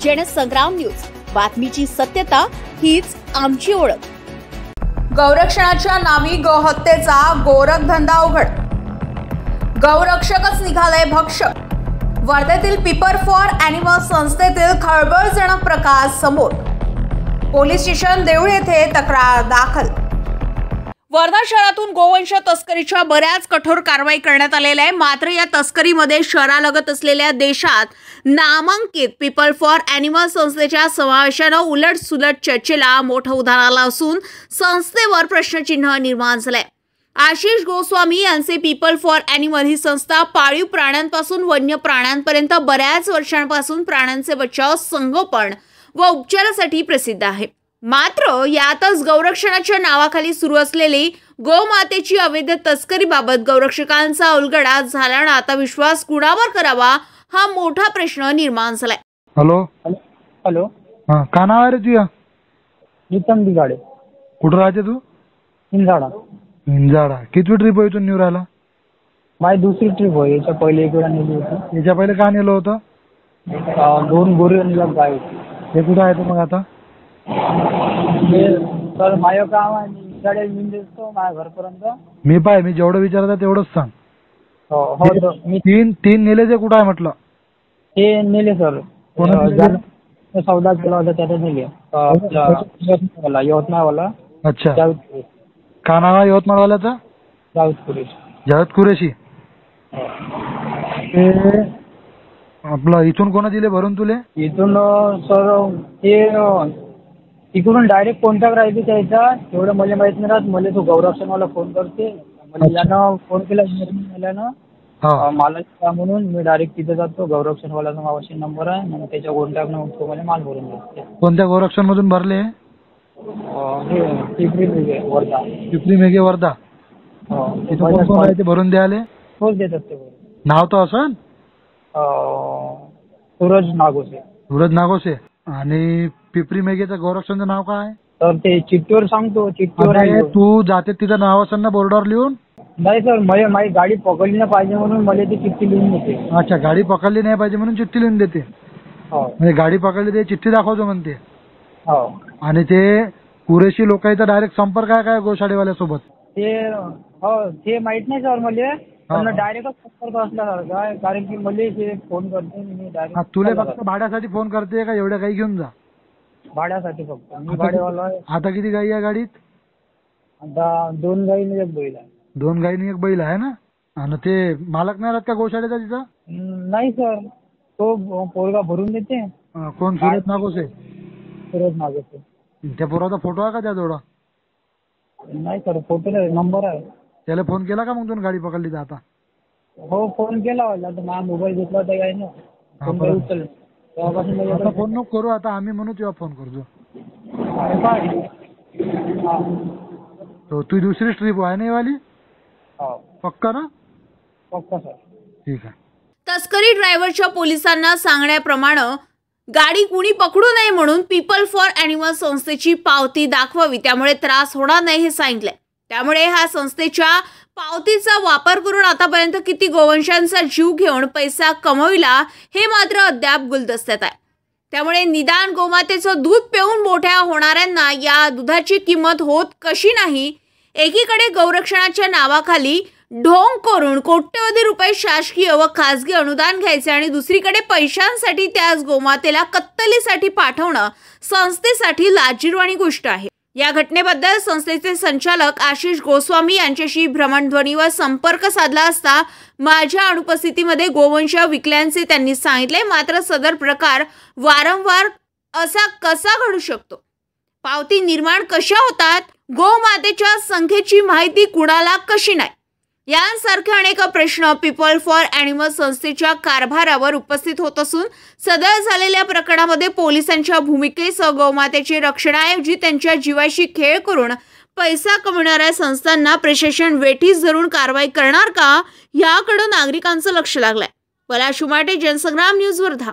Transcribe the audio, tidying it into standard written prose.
Jansangram news, बातमीची सत्यता हीच आमची ओळख। गौरक्षणाच्या नावी गोहत्येचा गोरखधंदा उघड, गौरक्षकच निघाले भक्षक। वर्धेतील पीपल फॉर ॲनिमल संस्थेतील खळबळजनक प्रकार समोर, पोलीस स्टेशन देऊळ येथे तक्रार दाखल। वर्धा शहरातून गोवंश तस्करीच्या बऱ्याच कठोर कारवाई करण्यात आलेल्या आहे। मात्र या तस्करीमध्ये शहरालगत असलेल्या देशात नामांकित पीपल फॉर ॲनिमल संस्थेच्या समावेशाने उलटसुलट चर्चेला मोठं उधाण आलं असून संस्थेवर प्रश्नचिन्ह निर्माण झालंय। आशिष गोस्वामी यांचे पीपल फॉर ॲनिमल ही संस्था पाळीव प्राण्यांपासून वन्य प्राण्यांपर्यंत बऱ्याच वर्षांपासून प्राण्यांचे बचाव, संगोपन व उपचारासाठी प्रसिद्ध आहे। मात्र यातच गौरक्षणाच्या नावाखाली सुरू असलेली गोमातेची अवैध तस्करीबाबत गौरक्षकांचा उलगडा झाल्याने आता विश्वास कुणावर करावा हा मोठा प्रश्न निर्माण झालाय। हॅलो हॅलो हां, का नाव आहे रे तुझं? नितम बिगाडे। कुठं राहते तू? इंजाडा। इंजाडा। किती ट्रिप आहे इथून राहिला? माझी दुसरी ट्रिप होय। याच्या पहिले एक वेळा नेली होती। याच्या पहिले का नेलं होतं? 2 गोरे नेला गाय होती। हे कुठं आहे तू मग आता? सर माझं काम आहे, इंजाडे मी देतो माझ्या घरपर्यंत। मी जेवढं विचारता तेवढंच सांग। हो मी तीन नेले ते कुठं आहे म्हटलं? ते नेले सर, सौदा केला होता त्याला नेले। यवतमाळवाला। अच्छा, का नाव आहे यवतमाळवाल्याचा? जावेद कुरेशी। जावेद कुरेशी। ते आपलं इथून कोणा दिले भरून तुले? इथून सर ते तिकडून डायरेक्ट कॉन्टॅक्ट राहायचे त्याचा, तेवढं मला माहित नाही राहत। मला तो गौरक्षणवाला फोन करते, यानं फोन केला मालाचा म्हणून मी डायरेक्ट तिथे जातो। गौरक्षणवाल्याचा मावाशी नंबर आहे, मग त्याच्या कॉन्टॅक्टनं तो मला माल भरून देते। कोणत्या गौरक्षण मधून भरले? पिपरी मेघे वर्धा। पिपरी मेघे वर्धा। भरून द्यायला तोच देतात ते। नाव तर असं सूरज नागोसे। सूरज नागोसे। आणि पिपरी मेघेचं गौरक्षणचं नाव काय? तर ते चिठ्ठीवर सांगतो, चिठ्ठीवर आहे। तू जाते तिथं नाव असेल ना बोर्डावर लिहून? नाही सर, माझी गाडी पकडली नाही पाहिजे म्हणून मला ती चिठ्ठी लिहून देते। अच्छा, गाडी पकडली नाही पाहिजे म्हणून चिठ्ठी लिहून देते। म्हणजे गाडी पकडली ते चिठ्ठी दाखवतो म्हणते। हो। आणि ते कुरेशी लोकांचा डायरेक्ट संपर्क आहे काय गोशाळेवाल्यासोबत? ते माहित नाही सर मला, पण डायरेक्टच संपर्क असल्यासारखं आहे, कारण की मला ते फोन करते मी डायरेक्ट। तुला फक्त भाड्यासाठी फोन करते का एवढ्या काही घेऊन जा? भाड्यासाठी फक्त। मी भाडेवाला आहे। आता किती गाई आहे गाडीत? आता 2 गाई आणि 1 बैल आहे। 2 गाई आणि 1 बैल आहे ना? आणि ते मालक नाही राहत का गोशाळेचा तिचा? नाही सर, तो पोरगा भरून देते। कोण? सूरज नागोसे। सूरज नागोसे। त्या पोराचा फोटो आहे का त्या जोडा? नाही सर, फोटो नाही, नंबर आहे। त्याला फोन केला का मग तुम्ही गाडी पकडली तर? आता हो फोन केला होता, तर माझा मोबाईल घेतला होता काय ना, उचलला तेव्हापासून फोन नको करू आता, आम्ही म्हणू तेव्हा फोन करतो। तो तू दुसरी ट्रिप आहे ना वाली? पक्का ना? पक्का सर। ठीक आहे। तस्करी ड्रायव्हरच्या पोलिसांना सांगण्याप्रमाणे गाडी कुणी पकडू नये म्हणून पीपल फॉर ॲनिमल संस्थेची पावती दाखवावी, त्यामुळे त्रास होणार नाही हे सांगितलंय। त्यामुळे ह्या संस्थेच्या पावतीचा वापर करून आतापर्यंत किती गोवंशांचा जीव घेऊन पैसा कमविला हे मात्र अद्याप गुलदस्त्यात आहे। त्यामुळे निदान गोमातेचं दूध पिऊन मोठ्या होणाऱ्यांना या दुधाची किंमत होत कशी नाही। एकीकडे गौरक्षणाच्या नावाखाली ढोंग करून कोट्यवधी रुपये शासकीय व खासगी अनुदान घ्यायचे आणि दुसरीकडे पैशांसाठी त्याच गोमातेला कत्तलीसाठी पाठवणं संस्थेसाठी लाजिरवाणी गोष्ट आहे। या घटनेबद्दल संस्थेचे संचालक आशिष गोस्वामी यांच्याशी भ्रमणध्वनीवर संपर्क साधला असता माझ्या अनुपस्थितीमध्ये गोवंश विकल्याचे त्यांनी सांगितले। मात्र सदर प्रकार वारंवार असा कसा घडू शकतो? पावती निर्माण कशा होतात? गोमातेच्या संख्येची माहिती कुणाला कशी नाही? यांसारखे अनेक प्रश्न पीपल फॉर ॲनिमल संस्थेच्या कारभारावर उपस्थित होत असून सदर झालेल्या प्रकरणामध्ये पोलिसांच्या भूमिकेसह गोमातेचे रक्षणाऐवजी त्यांच्या जीवाशी खेळ करून पैसा कमविणाऱ्या संस्थांना प्रशासन वेठीस धरून कारवाई करणार का याकडे नागरिकांचं लक्ष लागलंय। पलाश उमाटे, जनसंग्राम न्यूज, वर्धा।